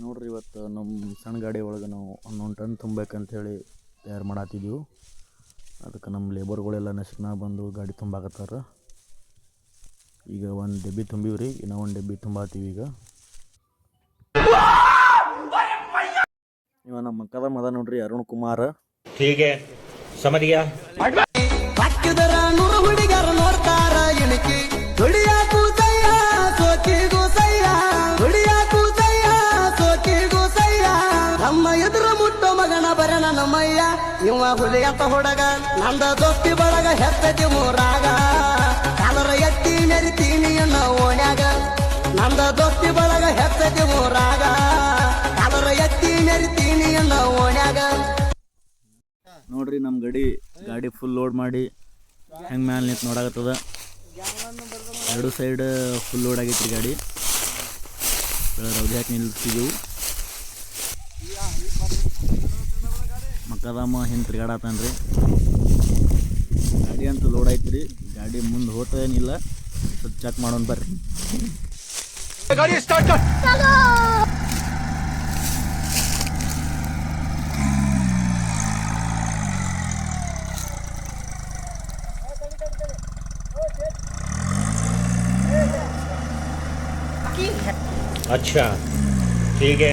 ನೋಡ್ರಿ ಇವತ್ತು ನಮ್ಮ ಸಣ್ಣ ಗಾಡಿ ಒಳಗೆ ನಾವು 11 ಟನ್ ತುಂಬಬೇಕಂತೇಳಿ ತಯಾರು ಮಾಡತ್ತಿದ್ದೀವಿ. ಅದಕ್ಕೆ ನಮ್ಮ ಲೇಬರ್ಗಳೆಲ್ಲ ನಶಿಕ್ನ ಬಂದು ಗಾಡಿ ತುಂಬಾಕತ್ತಾರ. ಈಗ ಒಂದು ಡಬ್ಬಿ ತುಂಬಿವ್ರಿ, ಇನ್ನೂ ಒಂದು ಡಬ್ಬಿ ತುಂಬಾತೀವಿ. ಈಗ ಇವ ನಮ್ಮ ಮಕ್ಕದ ಮದ ನೋಡ್ರಿ, ಅರುಣ್ ಕುಮಾರ್. ಹೀಗೆ ಸಮರಿಯ ಹುಡುಗರು ನೋಡ್ತಾರ ಇಣಕಿ ದುಡಿಯ ಕೂಸಯ್ಯ ಸೋಕಿಗೂ ಸಯ್ಯ ದುಡಿಯ ಕೂಸಯ್ಯ ಸೋಕಿಗೂ ಸಯ್ಯ ನಮ್ಮ ಎದುರು ಮುಟ್ಟೋ ಮಗನ ಬರಣ ನಮ್ಮಯ್ಯ ಇವ ಹುಲಿಯಂತ ಹುಡುಗ ನಂದ ದೋಸ್ತಿ ಬಳಗ ಹೆತ್ತತಿ ಮೂರಾಗ ಕಾಲರ ಎತ್ತಿ ಮೆರಿತೀನಿ ಅನ್ನೋ ಓಣ್ಯಾಗ ನಂದ ದೋಸ್ತಿ ಬಳಗ ಹೆತ್ತತಿ ಮೂರಾಗ ಕಾಲರ ಎತ್ತಿ ಮೆರಿತೀನಿ ಅನ್ನೋ ಓಣ್ಯಾಗ. ನೋಡ್ರಿ ನಮ್ಮ ಗಾಡಿ ಫುಲ್ ಲೋಡ್ ಮಾಡಿ ಹೆಂಗೆ ಮ್ಯಾಲೆ ನಿಂತು ನೋಡಾಕತ್ತದ. ಎರಡು ಸೈಡ್ ಫುಲ್ ಲೋಡ್ ಆಗೈತ್ರಿ ಗಾಡಿ. ರೌದಿ ಹಾಕಿ ನಿಲ್ಸಿದ್ದೀವಿ. ಮಕ್ಕದಮ್ಮ ಹಿಂದೆ ತಿರ್ಗಾಡತ್ತಾನ್ರಿ. ಗಾಡಿ ಅಂತೂ ಲೋಡ್ ಐತ್ರಿ. ಗಾಡಿ ಮುಂದೆ ಹೋತೇನಿಲ್ಲ, ಸ್ವಲ್ಪ ಚೆಕ್ ಮಾಡೋಣ ಬರ್ರಿ. अच्छा ठीक है.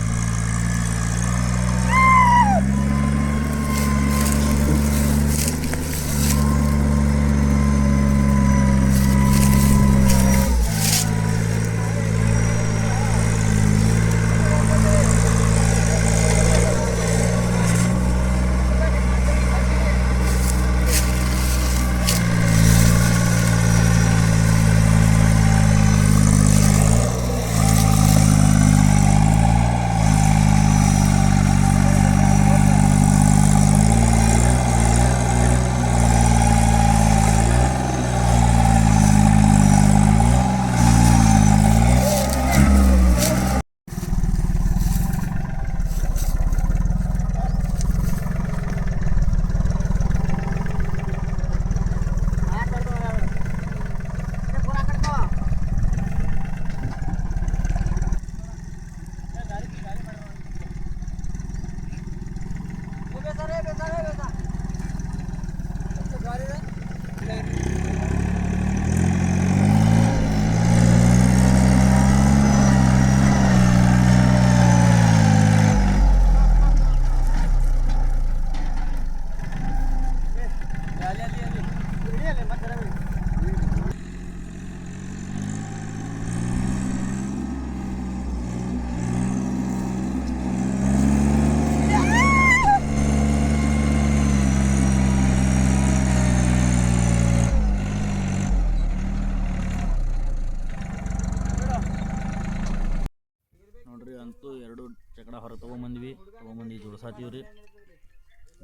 ನೋಡ್ರಿ ಅಂತೂ ಎರಡು ಚಕಡ ಹೊರ ತೊಗೊಂಬಂದು ಜೋಡ್ಸಾತೀವ್ರಿ.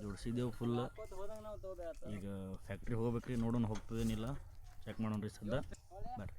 ಜೋಡಿಸಿದ್ದೇವು ಫುಲ್. ಈಗ ಫ್ಯಾಕ್ಟ್ರಿ ಹೋಗ್ಬೇಕ್ರಿ, ನೋಡೋಣ ಹೋಗ್ತದೇನಿಲ್ಲ, ಚೆಕ್ ಮಾಡೋಣ್ರಿ ಸದ್ದ ಬರ್ರಿ.